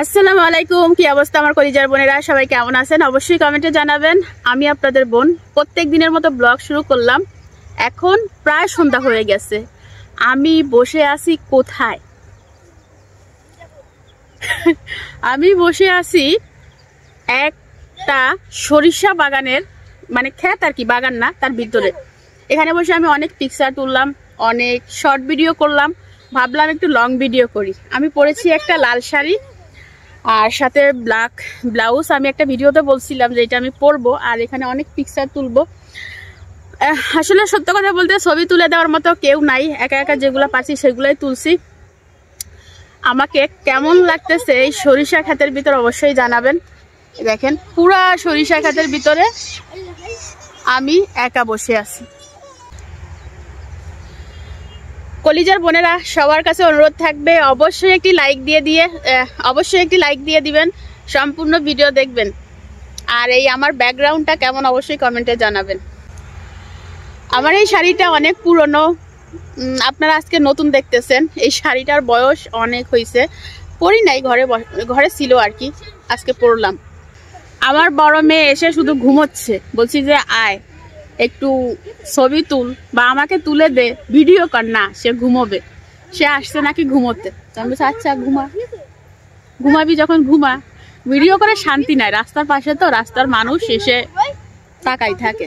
আসসালামু আলাইকুম, কি অবস্থা আমার কলিজার বোনেরা? সবাই কেমন আছেন অবশ্যই কমেন্টে জানাবেন। আমি আপনাদের বোন প্রত্যেক দিনের মতো ব্লগ শুরু করলাম। এখন প্রায় সন্ধ্যা হয়ে গেছে। আমি বসে আছি কোথায়? আমি বসে আছি একটা সরিষা বাগানের, মানে ক্ষেত আর কি, বাগান না, তার ভিতরে। এখানে বসে আমি অনেক পিকচার তুললাম, অনেক শর্ট ভিডিও করলাম। ভাবলাম একটু লং ভিডিও করি। আমি পরেছি একটা লাল শাড়ি আর সাথে ব্ল্যাক ব্লাউজ। আমি একটা ভিডিওতে বলছিলাম যে এটা আমি পরবো, আর এখানে অনেক পিকচার তুলবো। আসলে সত্য কথা বলতে ছবি তুলে দেওয়ার মতো কেউ নাই, একা একা যেগুলো পাচ্ছি সেগুলোই তুলছি। আমাকে কেমন লাগতেছে এই সরিষা ক্ষেতের ভিতর অবশ্যই জানাবেন। দেখেন পুরা সরিষা ক্ষেতের ভিতরে আমি একা বসে আছি। কলিজার বোনেরা, সবার কাছে অনুরোধ থাকবে অবশ্যই একটি লাইক দিয়ে দিবেন, সম্পূর্ণ ভিডিও দেখবেন। আর এই আমার ব্যাকগ্রাউন্ডটা কেমন অবশ্যই কমেন্টে জানাবেন। আমার এই শাড়িটা অনেক পুরনো, আপনারা আজকে নতুন দেখতেছেন। এই শাড়িটার বয়স অনেক হয়েছে, পরি নাই, ঘরে ছিল আর কি, আজকে পরলাম। আমার বড় মেয়ে এসে শুধু ঘুমোচ্ছে। বলছি যে আয় একটু ছবি তুল বা আমাকে তুলে দে, ভিডিও কর। না, সে ঘুমোবে, সে আসছে নাকি ঘুমোতে। আমি বলছি আচ্ছা ঘুমাবি, যখন ঘুমা, ভিডিও করে শান্তি নাই। রাস্তার পাশে তো, রাস্তার মানুষ এসে তাকাই থাকে।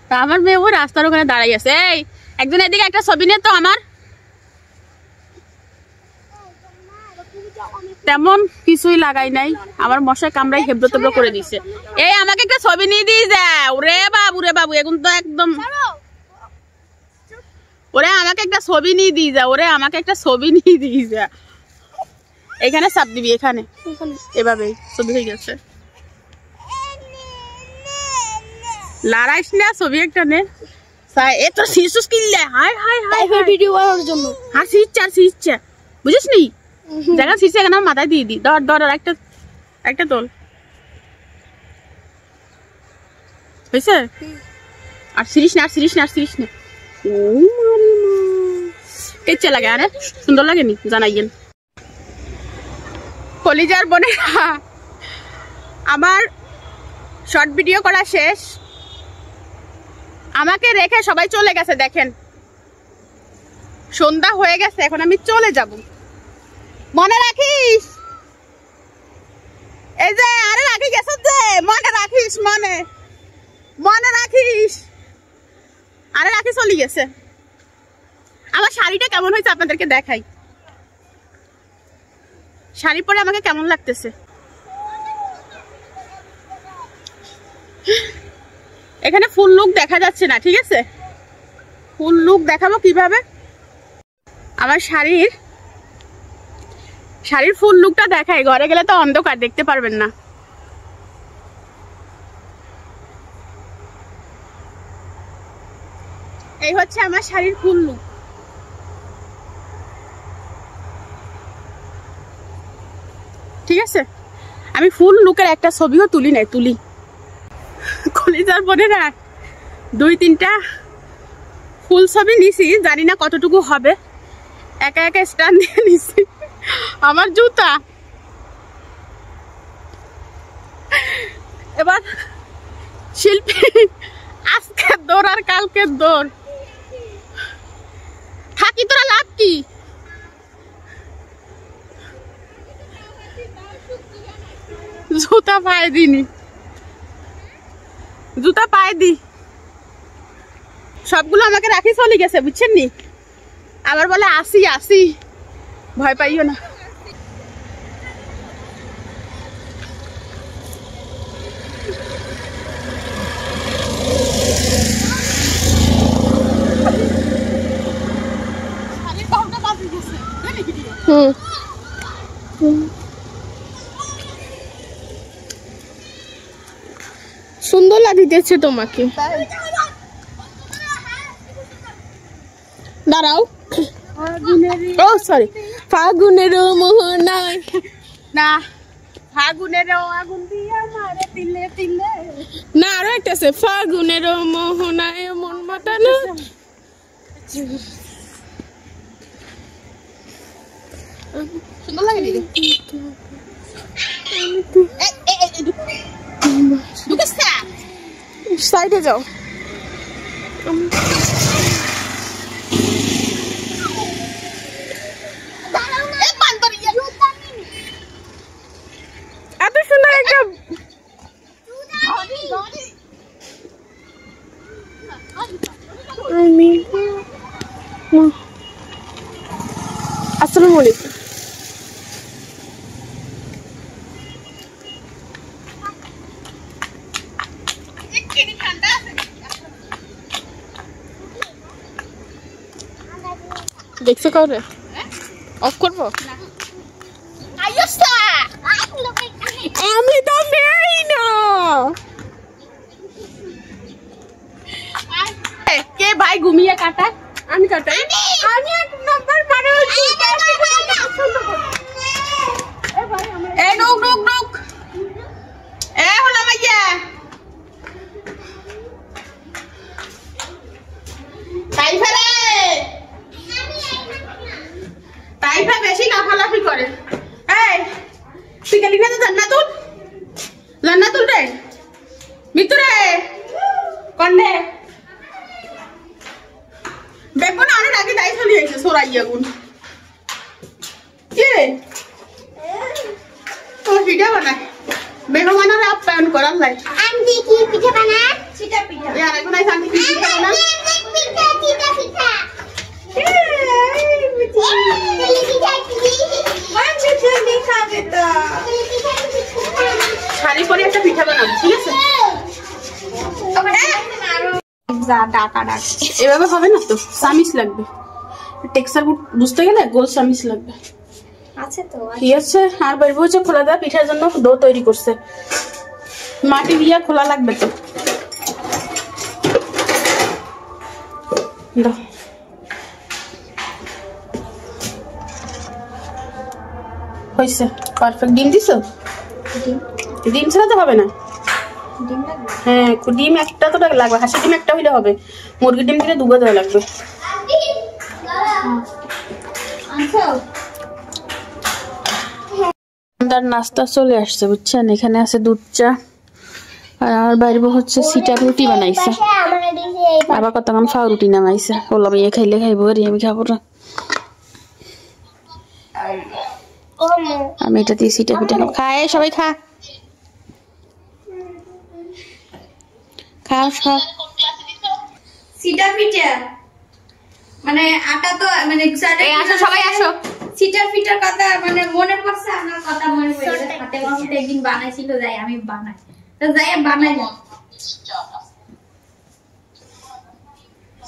তা আমার মেয়ে ওই রাস্তার ওখানে দাঁড়াই আছে। এই একজন এদিকে একটা ছবি নে তো আমার। তেমন কিছুই লাগাই নাই, আমার মশা কামড়াই হেবড়ো তেবড়ো করে দিছে। এই আমাকে একটা ছবি নিয়ে দিয়ে যা। ওরে বাবু এখন তো একদম, ওরে আমাকে একটা ছবি নিয়ে দিয়ে যা। এখানে চাপ দিবি, এখানে এভাবেই ছবি হয়ে গেছে। লড়াইস না, ছবি একটা নে। এ তোর শিশুস কিনলে হাই ভিডিও বানানোর জন্য হাসি ইচ্ছা বুঝিস নি? জায়গা শিশে এখানে মাথায় দিয়ে দি। ধর একটা তোল হয়েছে। আর সিরিস না ও কেচ্ছা লাগে, আরে সুন্দর লাগেনি? জানাইয়েন কলিজার বোনেরা। আমার শর্ট ভিডিও করা শেষ, আমাকে রেখে সবাই চলে গেছে। দেখেন সন্ধ্যা হয়ে গেছে, এখন আমি চলে যাব। মনে রাখিস, এই যে আরে রাখি গেছ যে, মনে রাখিস, আরে রাখি চলে গেছে। আমার শাড়িটা কেমন হয়েছে আপনাদেরকে দেখাই। শাড়ি পরে আমাকে কেমন লাগতেছে? এখানে ফুল লুক দেখা যাচ্ছে না, ঠিক আছে? ফুল লুক দেখাবো কিভাবে? আমার শাড়ির ফুল লুকটা দেখাই। ঘরে গেলে তো অন্ধকার, দেখতে পারবেন না। এই হচ্ছে আমার শাড়ির ফুল লুক। ঠিক আছে, আমি ফুল লুকের একটা ছবিও তুলি কলিজার বোনেরা, 2-3টা ফুল ছবি নিছি, জানি না কতটুকু হবে। একা স্ট্যান্ড দিয়ে নিছি। আমার জুতা এবার শিল্পী, আজকের দৌড় আর কালকের দৌড়। থাকি তোরা লাভ কি? জুতা পায়ে দি। সবগুলো আমাকে রাখি চলে গেছে, বুঝছেন নি? আবার বলে আসি, ভয় পাইও না। সুন্দর লাগতেছে তোমাকে। দাঁড়াও, ও সরি, ফাগুনের মোহনায় না, ফাগুনের আগুন দিয়া মারে তিলে না, আরো একটা আছে, ফাগুনের মোহনায় মন মাতানো। সুন্দর লাগে। সাইডে যাও। এত সুন্দর একটা আসসালামু আলাইকুম। দেখছো কাউরে অফ করবো? আমি তো নেই না। কে ভাই ঘুমিয়ে কাটায়? আমি কাটাই। আমি এক নাম্বার মানে এই নুক নুক নুক এ হলো মাইয়া তাইফা রে তাইফা বেশি লাফালাফি করে। এই তুই গেলি না জান্নাতুল রে মিতু রে কন্ডে দেখবো না অনেক আগে তাই চলে যাইছে সোরাইয়া গুন কে তোর পিঠা বানায় মেহমানের আপ্যায়ন করার লাই। আন্টি কি পিঠা বানায়? চিটা পিঠা। यार এখন আই আন্টি কি পিঠা বানায়? পিঠা চিটা পিঠা। শাড়ি পরে একটা পিঠা বানাবো, ঠিক আছে? এভাবে হবে না তো, সামিস লাগবে। টেক্সচার বুঝতে গেলে গোল সামিস লাগবে। আছে তো। কি আছে? আর বাইরে হচ্ছে খোলা দেওয়া পিঠার জন্য ডো তৈরি করছে। মাটি দিয়া খোলা লাগবে তো। দাও হয়েছে পারফেক্ট। ডিম দিছো? ডিম ছাড়া তো হবে না। হ্যাঁ ডিম একটা তো লাগবে, হাঁসের ডিম একটা হইলে হবে, মুরগির ডিম দিলে দুটো দেওয়া লাগবে। নাস্তা চলে আসছে বুঝছেন, এখানে আছে দুধ চা আর বাইরে হচ্ছে সিটা রুটি বানাইছে, আবার কতক্ষণ ফাও রুটি নামাইছে। বললাম ইয়ে খাইলে খাইবো আর আমি খাবো না, আমি এটা দিয়ে সিটা পিঠা খাই। সবাই খা খাও সব। সিটা পিঠা মানে আটা তো মানে আসো সবাই আসো। সিটার পিঠার কথা মানে মনে পড়ছে, আমার কথা মনে পড়ে হাতে মামুতে একদিন বানাইছিল, যাই আমি বানাই তো যাই বানাই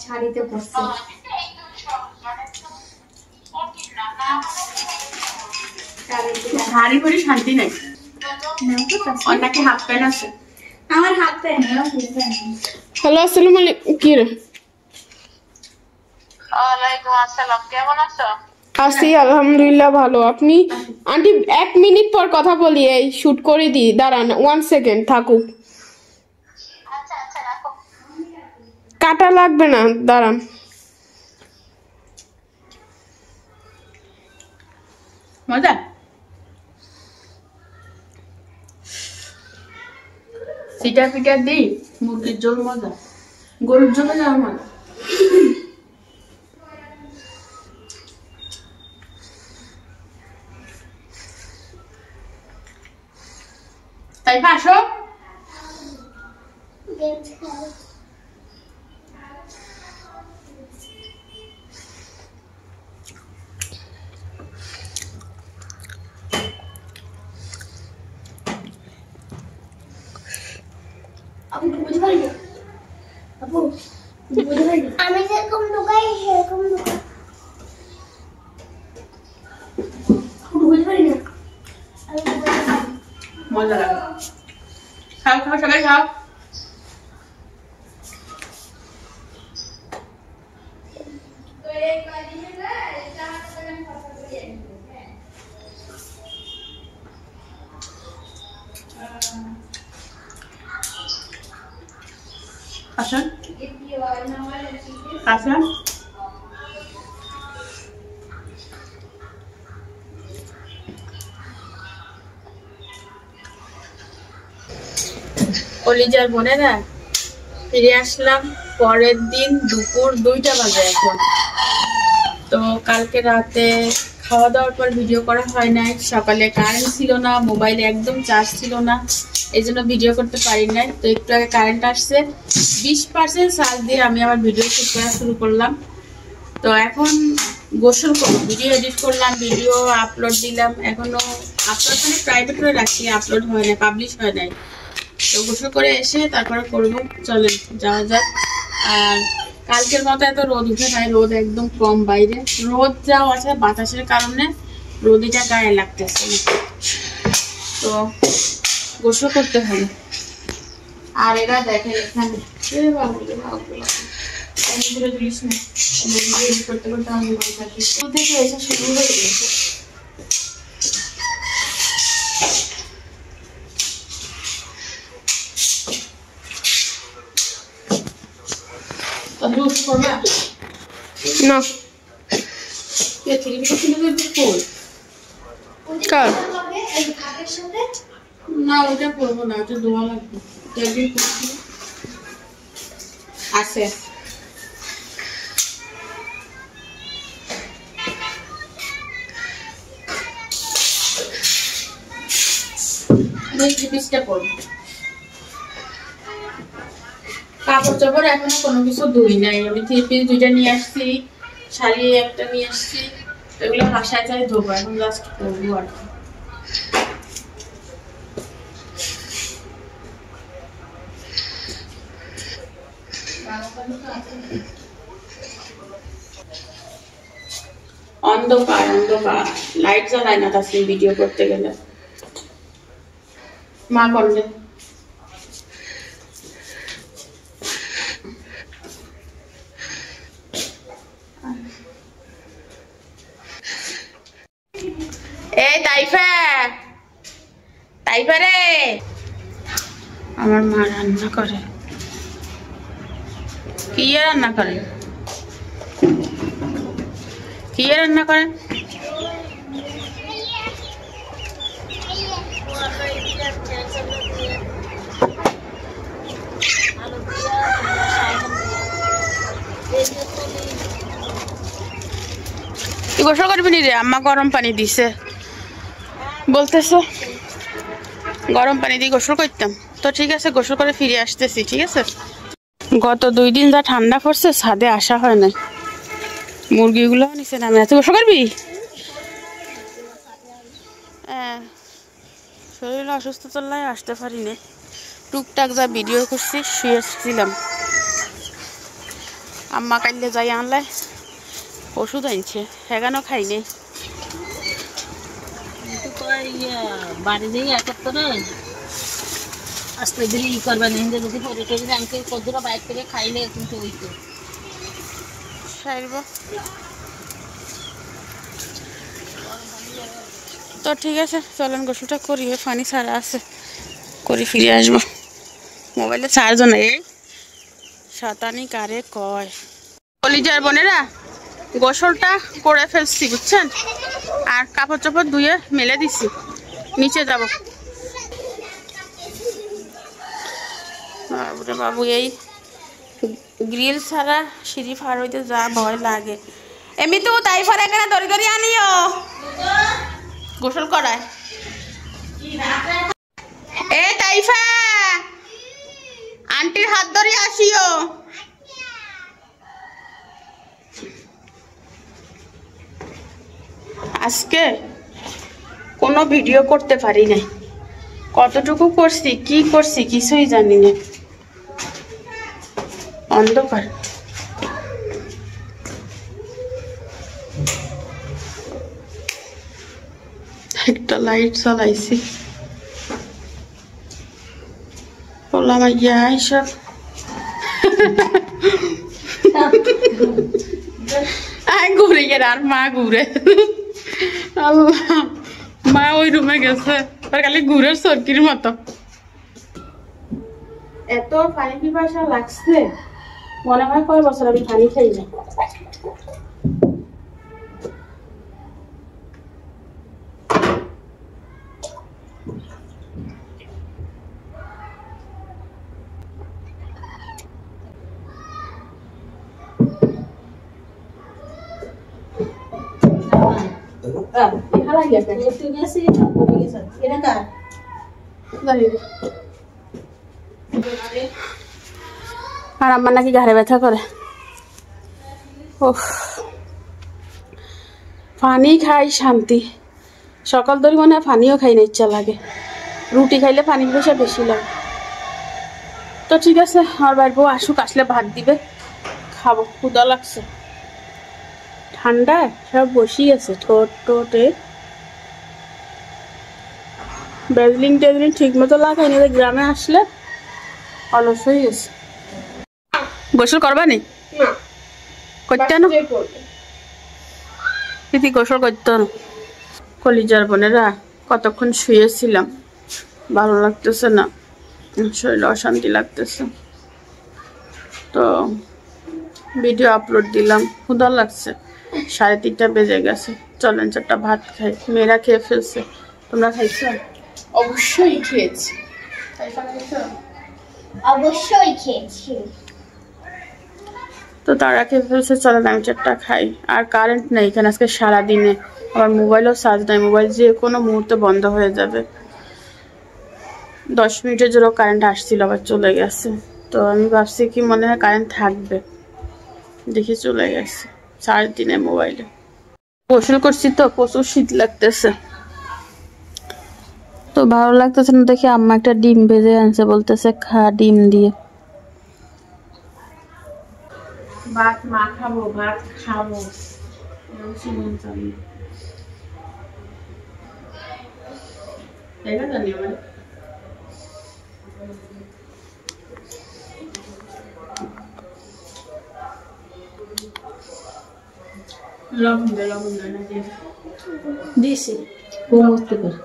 শাড়িতে পড়ছে। শাড়ি পরে শান্তি নাই, অনেকে হাফ প্যান্ট আছে। আমার হাত প্যান্ট। হ্যালো আসসালামু আলাইকুম। কি রে? ওয়ালাইকুম আসসালাম, কেমন আছো? আছি আলহামদুলিল্লাহ ভালো। আপনি? আন্টি 1 মিনিট পর কথা বলি, এই শুট করে দি, দাঁড়ান 1 সেকেন্ড থাকুক। আচ্ছা আচ্ছা রাখো। কাটা লাগবে না, দাঁড়ান। মজা সিটা পিঠা দিই, মুরগির ঝোল মজা, গরুর ঝোলে যাওয়ার মজা। তাই আসো। আমি যেরকম ঢুকাই সেরকম ঢুকাই। মজা লাগে, খাও খাও সবাই খাও। আসেন আসেন। কলিজার বোনেরা ফিরে আসলাম পরের দিন দুপুর 2টা বাজে এখন। তো কালকে রাতে খাওয়া দাওয়ার পর ভিডিও করা হয় নাই, সকালে কারেন্ট ছিল না, মোবাইলে একদম চার্জ ছিল না, এই জন্য ভিডিও করতে পারি নাই। তো একটু আগে কারেন্ট আসছে, 20% চার্জ দিয়ে আমি আমার ভিডিও শুট করা শুরু করলাম। তো এখন গোসল করবো, ভিডিও এডিট করলাম, ভিডিও আপলোড দিলাম, এখনো আপলোড মানে প্রাইভেট করে রাখছি, আপলোড হয় নাই, পাবলিশ হয় নাই। তো গোসল করে এসে তারপরে করবো, চলেন যাওয়া যাক। আর কালকের মতো এত রোদ উঠে নাই, রোদ একদম কম বাইরে, রোদ যাও আছে বাতাসের কারণে রোদিটা গায়ে লাগতেছে না। তো গোসল করতে হবে। আর এরা দেখেন এখানে করতে করতে আমি থেকে এসে শুরু হয়ে গেছে। না কার না ওটা করবো না, ওটা ধোয়া লাগবে। আছে কাপড় চাপড় এখনো কোনো কিছু ধুই নাই। আমি 3 পিস 2টা নিয়ে আসছি, শাড়ি একটা নিয়ে আসছি, এগুলো বাসায় যাই ধোবো, এখন জাস্ট করবো আর কি। অন্ধকার অন্ধকার, লাইট জ্বালায় না তাসলিম ভিডিও করতে গেলে। মা করলে এই তাইফা, তাইফা রে, আমার মা রান্না করে। কি রান্না করে, কি রান্না করে? গোসল করবি নি রে? আম্মা গরম পানি দিছে, বলতেছে গরম পানি দিয়ে গোসল করতাম। তো ঠিক আছে, গোসল করে ফিরে আসতেছি, ঠিক আছে? গত 2 দিন যা ঠান্ডা পড়ছে, ছাদে আসা হয় না। মুরগিগুলো নিচে নামে আছে। গোসল করবি? হ্যাঁ, শরীর অসুস্থতার লাই আসতে পারি না, টুকটাক যা ভিডিও করছি, শুয়েছিলাম। আম্মা কাইলে যাই আনলে ওষুধ আনছে, সেখানেও খাইনি। বাড়ি যেই একত্র আসতে দিলে ই করবে না, হিন্দু যদি পরে টরে আমাকে কদ্দুরা বাইক করে খাইলে কিন্তু ওই তো সারব। তো ঠিক আছে, চলেন গোসলটা করি, পানি ছাড়া আছে, করে ফিরে আসবো। মোবাইলে চার্জও নেই, শতানি কারে কয়। কলিজার বোনেরা, গোসলটা করে ফেলছি বুঝছেন, আর কাপড় চাপড় ধুয়ে মেলে দিছি, নিচে যাব। বাবুরে বাবু, এই গ্রিল ছাড়া সিঁড়ি পার হইতে যা ভয় লাগে। এমনি তো তাই ফার এখানে দড়ি দড়ি আনিও গোসল করায়। এ তাইফা, আন্টির হাত ধরে আসিও। আজকে কোনো ভিডিও করতে পারি নাই, কতটুকু করছি কি করছি কিছুই জানি না, অন্ধকার। একটা লাইট জ্বালাইছি, বললাম ইয়া এইসব ঘুরে গেলে আর মা ঘুরে, আল্লাহ, মা ওই রুমে গেছে, আর খালি ঘুরের সরকির মতো। এত পানি পিপাসা লাগছে, মনে হয় কয় বছর আমি পানি খাই না। আর আমার নাকি ঘাড়ে ব্যথা করে। ওহ, পানি খাই শান্তি, সকাল ধরে মনে হয় পানিও খাই না, ইচ্ছা লাগে। রুটি খাইলে পানি বেশি বেশি লাগে। তো ঠিক আছে, আমার বাড়ির বউ আসুক, আসলে ভাত দিবে, খাবো, ক্ষুধা লাগছে। ঠান্ডা সব বসি আছে ঠোঁট টোটে। ব্যাজলিন টেজলিন ঠিক মতো লাগাই না, গ্রামে আসলে অলস হয়ে গেছে। গোসল করবা নি? করতে না দিদি, গোসল করতে না। কলিজার বোনেরা, কতক্ষণ শুয়েছিলাম, ভালো লাগতেছে না, শরীর অশান্তি লাগতেছে। তো ভিডিও আপলোড দিলাম, ক্ষুধা লাগছে, 3:30 বেজে গেছে। চলেন 4টা ভাত খাই। মেয়েরা খেয়ে ফেলছে, তোমরা খাইছো? অবশ্যই খেয়েছি। অবশ্যই খেয়েছি। তো তারা খেয়ে ফেলছে, চলেন আমি 4টা খাই। আর কারেন্ট নেই এখানে আজকে সারাদিনে, আমার মোবাইলও চার্জ নাই, মোবাইল যে কোনো মুহূর্তে বন্ধ হয়ে যাবে। 10 মিনিটের জন্য কারেন্ট আসছিল, আবার চলে গেছে। তো আমি ভাবছি কি মনে হয় কারেন্ট থাকবে, দেখি চলে গেছে। চার্জ দিনে মোবাইলে গোসল করছি তো প্রচুর শীত লাগতেছে। তো ভালো লাগতেছে না দেখি আম্মা একটা ডিম ভেজে আনছে, বলতেছে খা ডিম দিয়ে। ভাত মাখাবো, ভাত খাবো, দিছি কমতে করে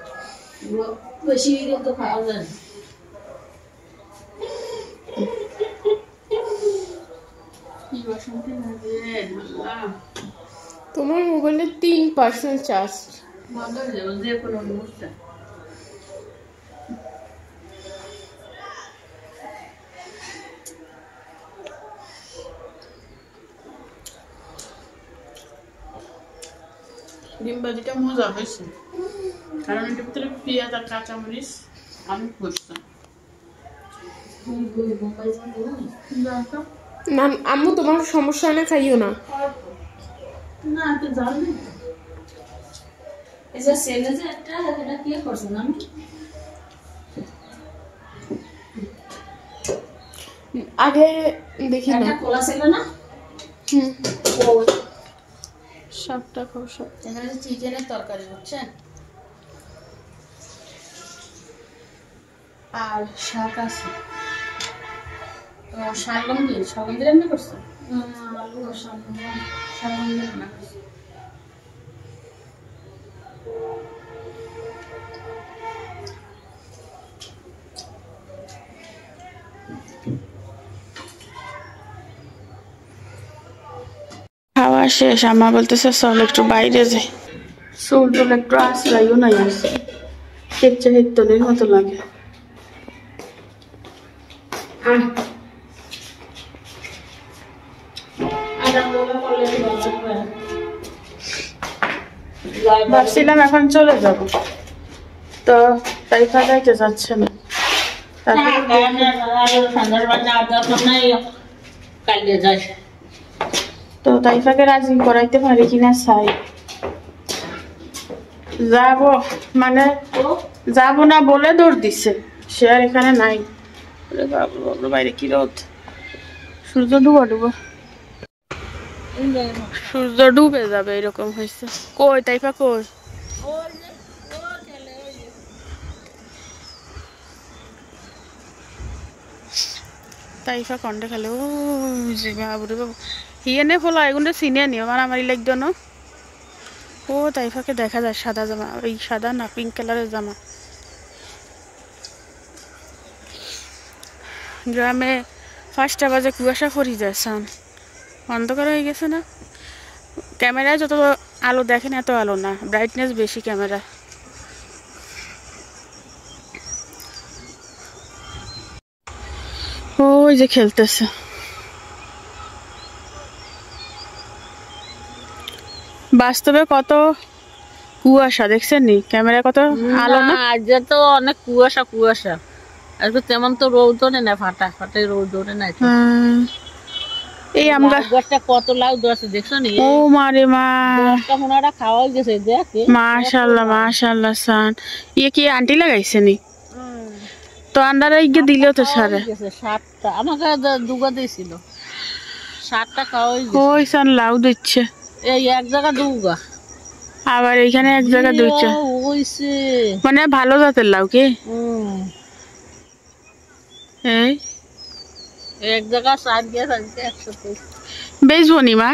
বেশি তো খাওয়া যায় না। তোমার মোবাইলে 3% চার্জ। যে কোনো মুহূর্তে ডিম ভাজিটা মজা হয়েছে, কারণ এটার ভিতরে পেঁয়াজ আর কাঁচামরিচ আমি করতাম। না আম্মু, তোমার সমস্যা না, খাইও না। না তো জানি এই যে সেলে যে একটা এটা কি করছ না আগে দেখি না, একটা কোলা ছিল না। সবটা খাও সব। এখানে চিকেনের তরকারি হচ্ছে আর শাক আছে। শালগম দিয়ে রান্না করছো? আলু আর শালগম দিয়ে রান্না করছো। খাওয়া শেষ, আমা বলতেছে চল একটু বাইরে যাই। চুল টুল একটু আসলাইও নাই আছে, হেঁচে হেঁটতলির মতো লাগে। ভাবছিলাম এখন চলে যাব, তো তাই যাইতে যাচ্ছে না। তো তাইফাকে রাজি করাইতে পারি কিনা চাই। যাবো মানে যাবো না বলে দৌড় দিছে, সে আর এখানে নাই। বাইরে কি রোদ, সূর্য সূর্য ডুবে যাবে এরকম হয়েছে। কই তাইফা কই? তাইফা কন্ডে খেলে ও বাবুরে বাবু হিয়েনে ফলা এগুলো চিনে নিও মারামারি লাগতো না। ও তাইফাকে দেখা যায় সাদা জামা, ওই সাদা না পিঙ্ক কালারের জামা। গ্রামে 5টা বাজে কুয়াশা পড়ে যায়, সান অন্ধকার হয়ে গেছে না। ক্যামেরায় যত আলো দেখেন এত আলো না, ব্রাইটনেস বেশি ক্যামেরা। ওই যে খেলতেছে। বাস্তবে কত কুয়াশা দেখছেন নি ক্যামেরা কত আলো না আজ তো অনেক কুয়াশা কুয়াশা আজকে তেমন তো রোদ ওঠে না ফাটা ফাটে রোদ ওঠে না এই আমরা গাছটা কত লাউ ধরছে দেখছো নি ও মারে মা দশটা মোনারা খাওয়া গেছে দেখ মাশাআল্লাহ মাশাআল্লাহ সান ইয়ে কি আন্টি লাগাইছে নি তো আন্ডারে গিয়ে দিলেও তো সারে গেছে 7টা আমাকে দুগা দিয়েছিল 7টা খাওয়া গেছে ওই সান লাউ দিচ্ছে এই এক জায়গা দুগা আবার এইখানে এক জায়গা দিচ্ছে ওইছে মানে ভালো জাতের লাউ কি এই এক জায়গা 7 গেছে আজকে 100 বেচবো নি মা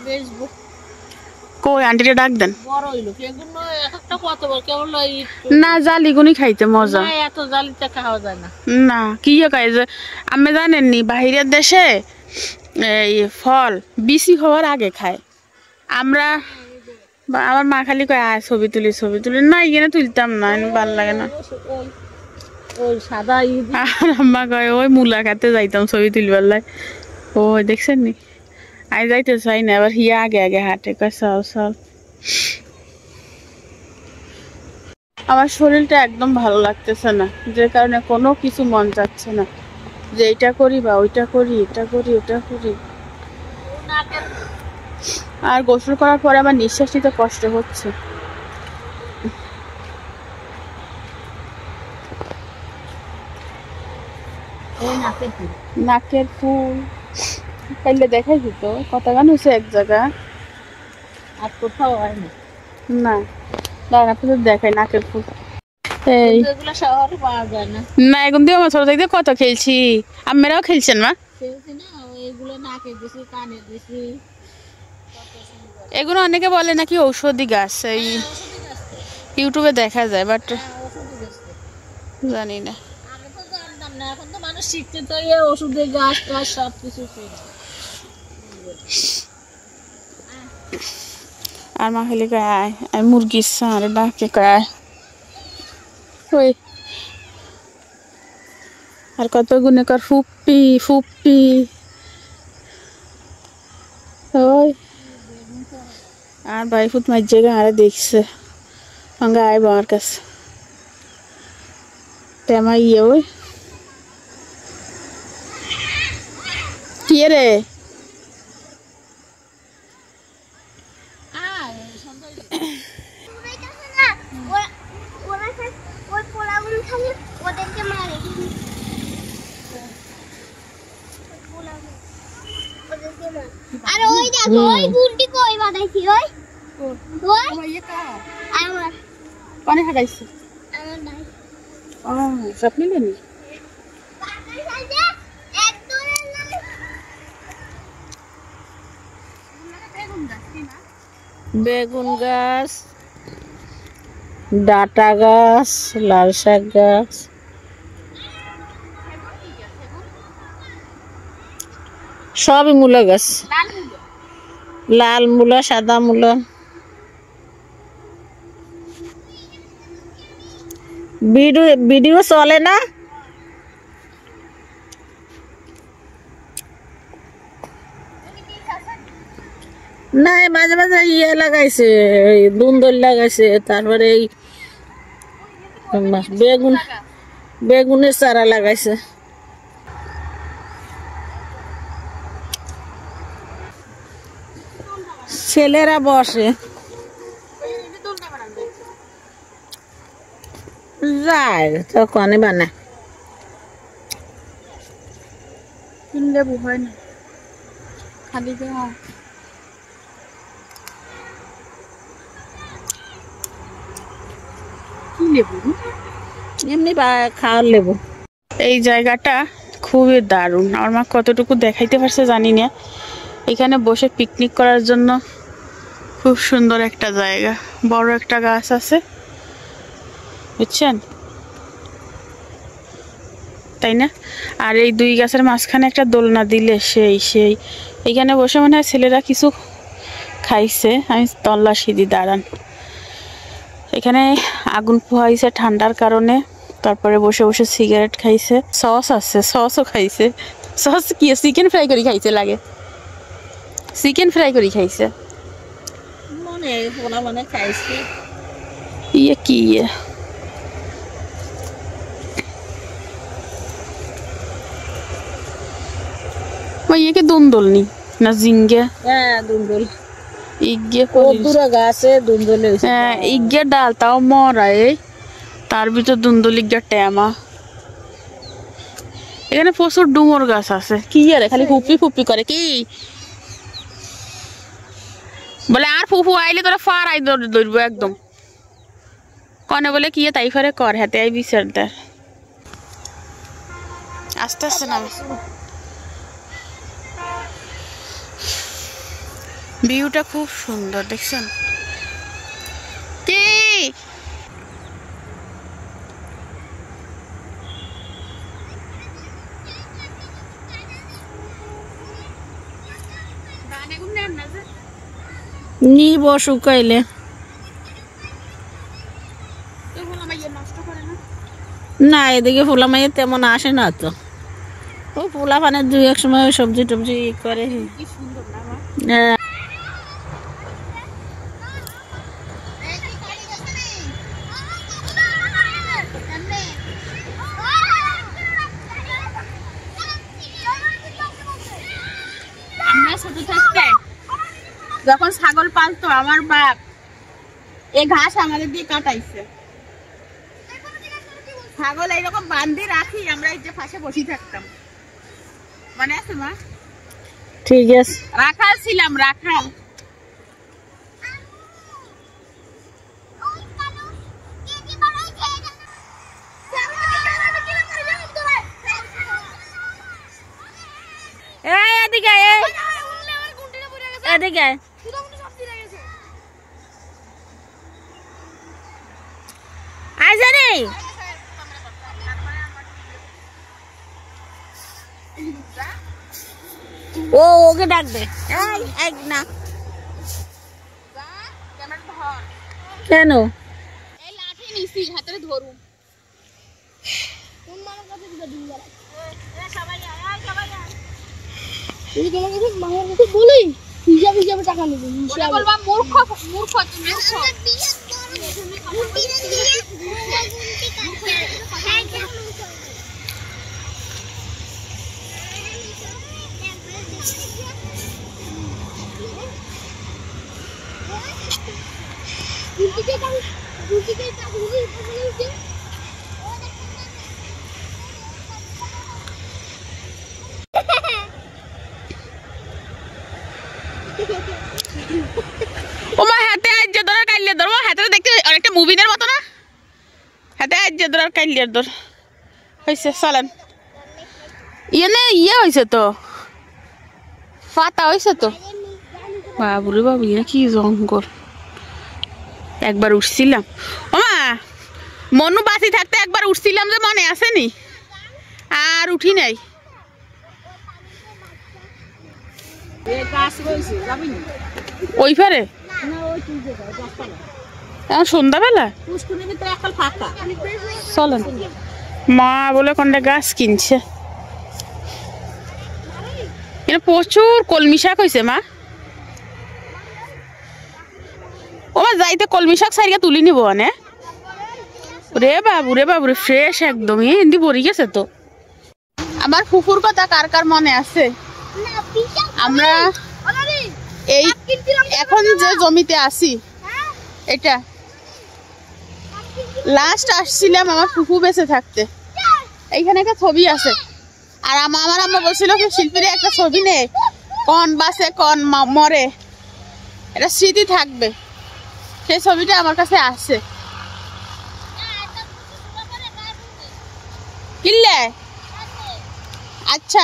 বেচবো কই আন্টিরে ডাক দেন বড় হইলো এগুলো একটা কত বড় কেবল না জালিগুনি খাইতে মজা না এত জালিটা খাওয়া যায় না না কি খাই যে আমি জানেননি বাইরের দেশে এই ফল বিসি হওয়ার আগে খায় আমরা আমার মা খালি কয় আয় ছবি তুলি না এখানে তুলতাম না ভালো লাগে না ওই সাদা আর আম্মা কয় ওই মূলা খাতে যাইতাম ছবি তুলবার লাই ও দেখছেন নি আমি যাইতে চাই না এবার হিয়া আগে আগে হাঁটে কয় চল চল আমার শরীরটা একদম ভালো লাগতেছে না যে কারণে কোনো কিছু মন যাচ্ছে না যে এটা করি বা ওইটা করি এটা করি ওটা করি আর গোসল করার পরে আমার নিঃশ্বাস নিতে কষ্ট হচ্ছে নাকের ফুল পাইলে দেখাই দিত কত গান হয়েছে এক জায়গা আর কোথাও হয় না না দাঁড়া তো দেখাই নাকের ফুল এই এগুলো শহরে পাওয়া যায় না না এখন দিয়ে আমার ছোট থেকে কত খেলছি আপনারাও খেলছেন মা খেলছি না এগুলো নাকে দিছি কানে দিছি এগুলো অনেকে বলে নাকি ঔষধি গাছ এই ইউটিউবে দেখা যায় বাট জানি না আমি তো জানতাম না এখন তো মানুষ শিখতে তো এই ওষুধের গাছ টাছ সব কিছু আর মা খালি কয় আয় আর মুরগির সার ডাকে কয় ওই আর কত গুনে কর ফুপ্পি ফুপ্পি ওই আর ভাই ফুট মার জায়গা আরে দেখছে সঙ্গে আয় আমার কাছে তেমা ইয়ে ওই কি রে আর ওই দেখো ওই গুন্ডি কই বানাইছি ওই ওই আমার পানি হারাইছে আমার নাই সব নিলেন পাতার সাথে এক দূরে নাই বেগুন গাছ ডাটা গাছ লাল শাক গাছ সবই মূলা গাছ লাল মূলা সাদা মূলা ভিডিও চলে না না মাঝে মাঝে ইয়ে লাগাইছে দুন্দল লাগাইছে তারপরে এই বেগুনের চারা লাগাইছে ছেলেরা বসে যায় তখন বানায় লেবু হয় না খালি কি লেবু এমনি খাওয়ার লেবু এই জায়গাটা খুবই দারুণ আমার মা কতটুকু দেখাইতে পারছে জানি না এখানে বসে পিকনিক করার জন্য খুব সুন্দর একটা জায়গা বড় একটা গাছ আছে বুঝছেন তাই না আর এই দুই গাছের মাঝখানে একটা দোলনা দিলে সেই এইখানে বসে মনে হয় ছেলেরা কিছু খাইছে আমি তল্লাশি দিই দাঁড়ান এখানে আগুন পোহাইছে ঠান্ডার কারণে তারপরে বসে বসে সিগারেট খাইছে সস আছে সসও খাইছে সস কি চিকেন ফ্রাই করে খাইছে লাগে চিকেন ফ্রাই করে খাইছে মনে নেই পোলা মানে খাইছে ইয়ে কি ইয়ে ওই ইয়ে কি দুন্দুলনি না জিঙ্গে হ্যাঁ দুন্দুল ইগে কদ্দুরা গাছে দুন্দুল হয়েছে হ্যাঁ ইগে ডাল তাও মরা এই তার ভিতর দুন্দুল ইগে টেমা এখানে প্রচুর ডুমুর গাছ আছে কি আরে খালি ফুপি ফুপি করে কি বলে আর ফুফু আইলে তোরা ফার আই ধরবো একদম কনে বলে কি তাই ফারে কর হাতে আই বিচার দেয় আস্তে আস্তে নাম ভিউটা খুব সুন্দর দেখছেন কি নিব শুকাইলে না এদিকে ফুলা মাইয়ে তেমন আসে না তো ও ফুলা পানের দুই এক সময় সবজি টবজি করে হ্যাঁ আমরা ছোট থাকতে যখন ছাগল পালতো আমার বাপ এই ঘাস আমাদের দিয়ে কাটাইছে ছাগল এইরকম বান্ধি রাখি আমরা এই যে পাশে বসে থাকতাম মানে আছে মা ঠিক আছে রাখাল ছিলাম রাখাল এদিকে এদিকে আইসা রে ও ওকে ডাক দে এই না কেন এই লাঠি নিছি হাতে ধরু বলি হিসাবে হিসাবে টাকা নেবে বলবা মূর্খ মূর্খ তুমি ওমা হাতে আজ যে ধর কাইলে ধর হাতে দেখতে অনেকটা মুভিনের মতো না হাতে আজ যে ধর কাইলে ধর হইছে চলেন ইয়ে হইছে তো ফাতা হইছে তো বাবুরে বাবু ইয়ে কি জঙ্গল একবার উঠছিলাম ওমা মনু বাসি থাকতে একবার উঠছিলাম যে মনে আছে নি আর উঠি নাই ওই পারে সন্ধ্যাবেলা চলেন মা বলে কোনটা গাছ কিনছে এটা প্রচুর কলমি শাক হয়েছে মা ও মা যাইতে কলমি শাক সারিয়া তুলি নিব মানে রে বাবুরে ফ্রেশ একদম হিন্দি পড়ি গেছে তো আমার ফুফুর কথা কার কার মনে আছে আমরা এই এখন যে জমিতে আছি এটা লাস্ট আসছিলাম আমার ফুফু বেঁচে থাকতে এইখানে একটা ছবি আছে আর আমার আম্মা বলছিল শিল্পীর একটা ছবি নে কোন বাসে কোন মরে এটা স্মৃতি থাকবে সেই ছবিটা আমার কাছে আছে কিনলে আচ্ছা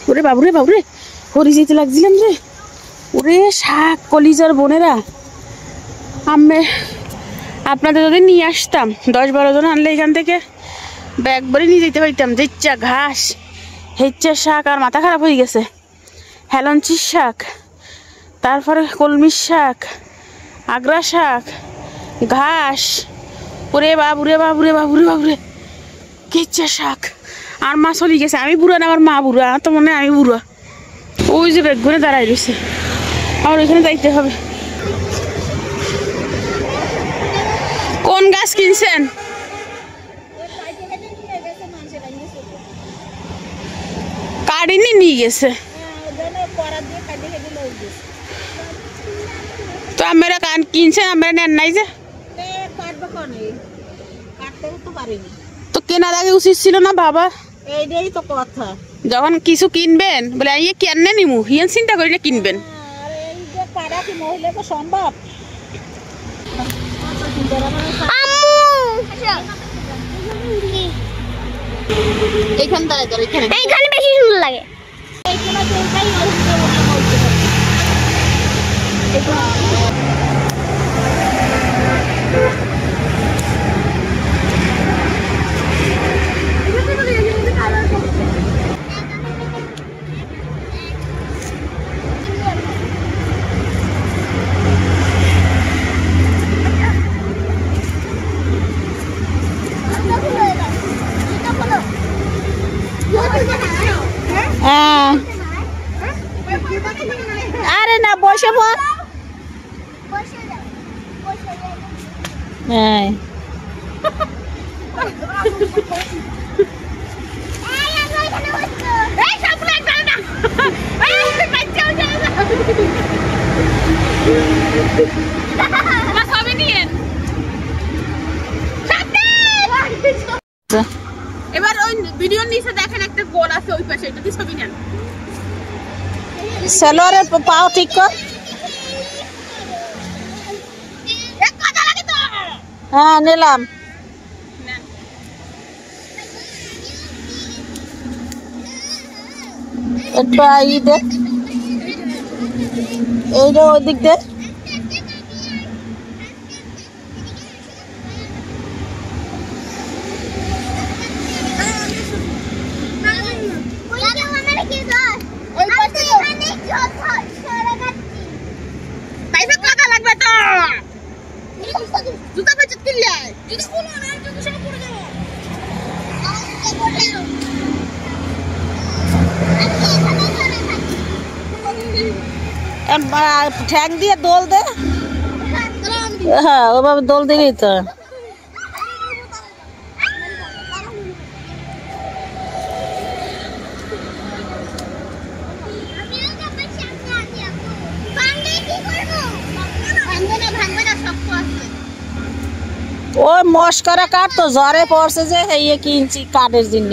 ওরে বাবুরে হরি যেতে লাগছিলাম রে ওরে শাক কলিজার বোনেরা আমি আপনাদের যদি নিয়ে আসতাম 10-12 জন আনলে এখান থেকে ব্যাগ ভরে নিয়ে যেতে পারতাম যেচ্চা ঘাস হেচ্চা শাক আর মাথা খারাপ হয়ে গেছে হেলঞ্চির শাক তারপরে কলমির শাক আগ্রা শাক ঘাস ওরে বাবুরে কেচ্চা শাক আর মা চলে গেছে আমি বুড়া না আমার মা বুড়া তো মনে হয় আমি বুড়া ওই যে বেগুনে দাঁড়াই রয়েছে, আমার ওইখানে যাইতে হবে। কোন গাছ কিনছেন? কাটিনি নিয়ে গেছে তো আমরা কিনছেন, আমরা নেন নাই যে, তো কেনার আগে উচিত ছিল না বাবা? এইটাই তো কথা। যখন কিছু কিনবেন বলে ইয়ে কেন নিমু, হিয়ান চিন্তা করি না কিনবেন। এই যে পাড়া কি মহিলা তো সম্ভব? এইখানে দাঁড়ায় দাঁড়ায় এখানে এইখানে বেশি সুন্দর লাগে। হ্যাঁ, আরে না বসে পড়। হ্যাঁ এবার ওই ভিডিও নিচে দেখেন একটা গোল আছে ওই পাশে, এটা দিয়ে ছবি নেন। সেলোরে পাও ঠিক কর। হ্যাঁ নিলাম। একটু ই দেখ, এইটা ওই দিক দেখ। ঠ্যাং দিয়ে দোল দে। হ্যাঁ ওভাবে দোল দিলেই তো। ওই মস্করা কাঠ তো জ্বরে পড়ছে যে এই কিনছি কাঠের জন্য,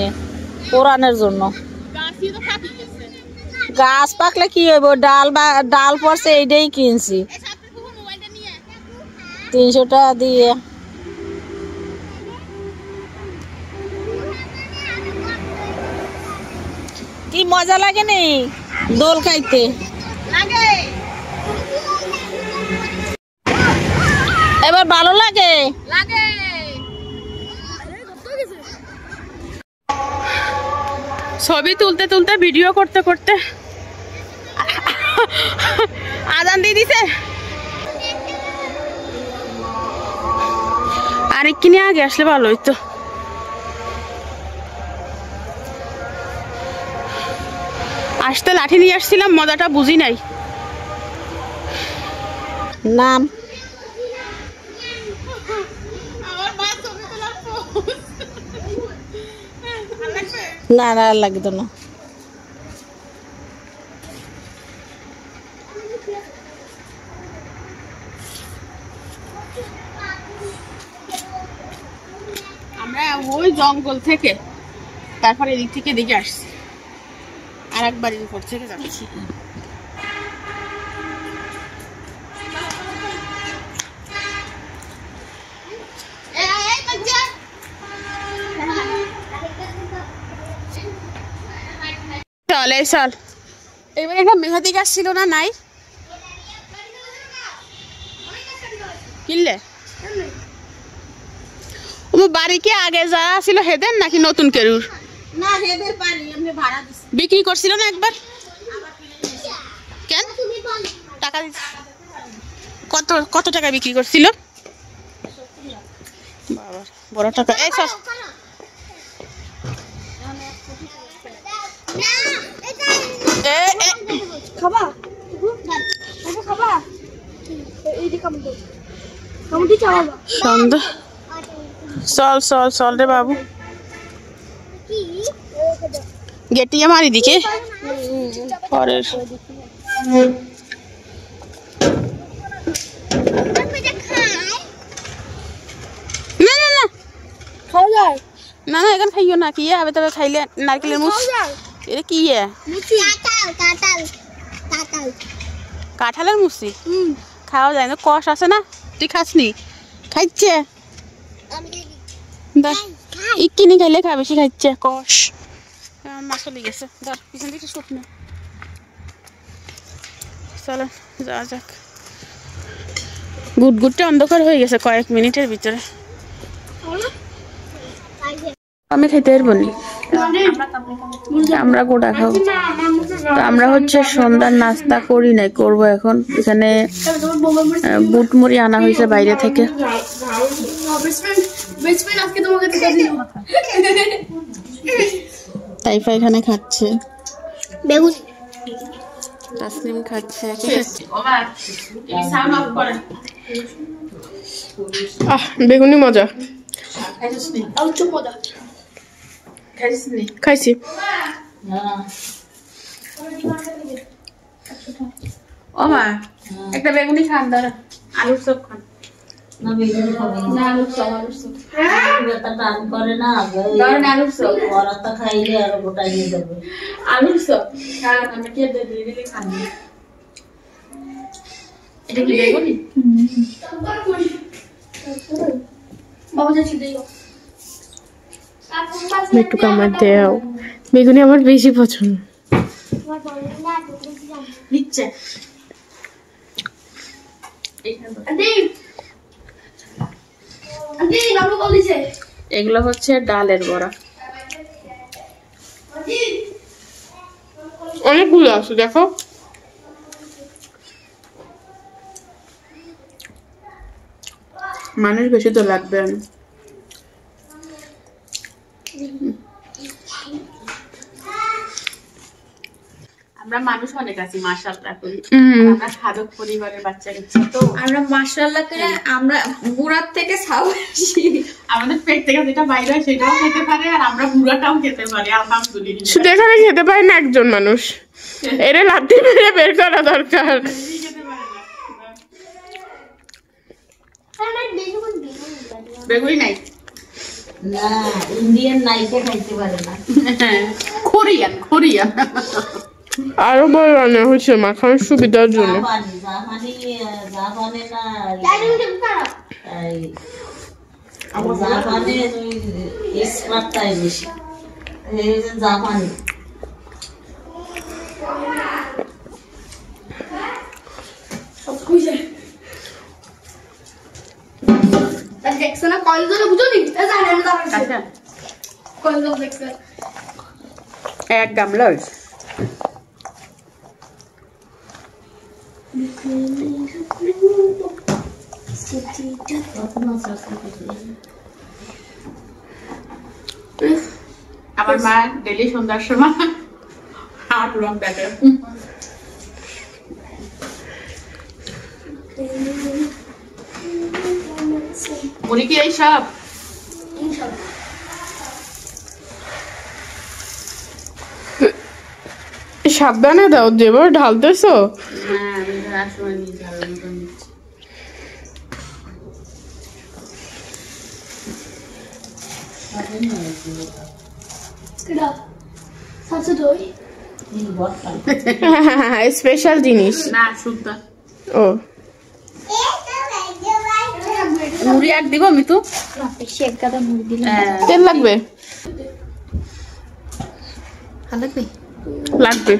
পোড়ানোর জন্য। গাছ পাকলে কি হইব, ডাল পড়ছে এইটাই কিনছি 300 টাকা দিয়ে। কি মজা লাগে নি দোল খাইতে। এবার ভালো লাগে। ছবি তুলতে তুলতে ভিডিও করতে করতে আজান দিয়ে দিছে। আরেকখানি আগে আসলে ভালো হইতো। আসতে লাঠি নিয়ে আসছিলাম, মজাটা বুঝি নাই। নাম না না লাগতো না। আমরা ওই জঙ্গল থেকে তারপরে এদিক থেকে এদিকে আসছি, আর একবার উপর থেকে যাচ্ছি। চল এই চল। এবার একটা মেহাদি গাছ ছিল না, নাই কিনলে? ও বাড়ি কি আগে যা ছিল হেদের নাকি নতুন কেরুর? না হেদের পানি এমনি ভাড়া দিছি। বিক্রি করছিল না একবার? কেন টাকা কত কত টাকা বিক্রি করছিল? বাবা বড় টাকা। এই সব না এটা খাবা খাবা এই যে কামড় চাওয়া সন্ধ্যা চল চল চল রে বাবু গেটিয়ে মারি দিকে পরের না না না খাওয়া যায় না না এখন খাইও না কি হবে তবে খাইলে নারকেলের মুস এটা কি কাঁঠালের মুসি খাওয়া যায় না কষ আছে না তুই খাসনি খাইছে কিনে খাইলে খা বেশি খাইছে কষ মাছ লেগে গেছে ধর পিছন দিকে শুকনো চলো যাওয়া যাক গুটগুটটা অন্ধকার হয়ে গেছে কয়েক মিনিটের ভিতরে আমি খাইতে পারবো না আমরা গোটা খাবো তো আমরা হচ্ছে সন্ধ্যার নাস্তা করি নাই করবো এখন এখানে বুট মুড়ি আনা হয়েছে বাইরে থেকে তাইফা এখানে খাচ্ছে বেগুন তাসনিম খাচ্ছে বেগুনি মজা খাইছি ও মা একটা বেগুনি খান দাঁড়া আলুর চপ খান না বেগুন খাবে না আলুর চপ এটা টান করে না আলুর চপ ওরা খাইলে আর গোটা নিয়ে যাবে আলুর চপ খান আমি কে দিলে খান এটা কি বেগুনি একটু কামার দেও বেগুনি আমার বেশি পছন্দ নিচ্ছে এগুলো হচ্ছে ডালের বড়া অনেকগুলো আছে দেখো মানুষ বেশি তো লাগবে না আমরা মানুষ অনেক আছি মাশাআল্লাহ করি আমরা খাদক পরিবারের বাচ্চা কাচ্চা তো আমরা মাশাআল্লাহ করে আমরা বুড়ার থেকে সাবাসি আমাদের পেট থেকে যেটা বাইরে হয় সেটাও খেতে পারে আর আমরা বুড়াটাও খেতে পারি আলহামদুলিল্লাহ শুধু এখানে খেতে পারে না একজন মানুষ এর লাথি মেরে বের করা দরকার বেগুনি নাই না ইন্ডিয়ান নাইকে খাইতে পারে না কোরিয়ান আরো বড় রান্না হচ্ছে মাখানোর সুবিধার জন্য জাপানে না জাপানে এক্সপার্টটাই বেশি জাপানি এক গামলা আমার মা ডেলি সন্ধ্যার সময় হাট রং দেখে মুড়ি কি এইসব সাবধানে দাও যেভাবে ঢালতেছো হ্যাঁ আমি ঢালার সময় নিয়ে ঢালার মতো নিচ্ছি স্পেশাল জিনিস না শুদ্ধা ও মুড়ি এক দিব মিতু তেল লাগবে লাগবে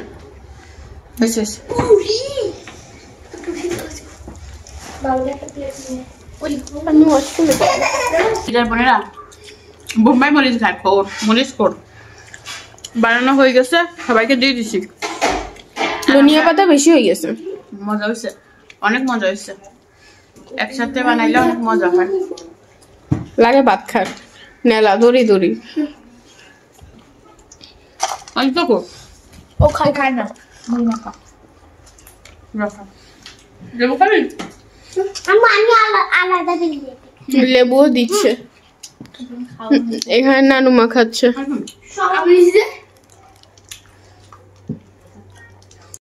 বোনেরা বোম্বাই মরিচ খায় খোর মরিচ খোর বানানো হয়ে গেছে সবাইকে দিয়ে দিছি ধনিয়া পাতা বেশি হয়ে গেছে মজা হয়েছে অনেক মজা হয়েছে একসাথে বানাইলে অনেক মজা হয় লাগে ভাত খার নেলা দড়ি দড়ি অন্তত ও খায় না আমি আলাদা দিই লেবুও দিচ্ছে এখানে নানু মা খাচ্ছে সব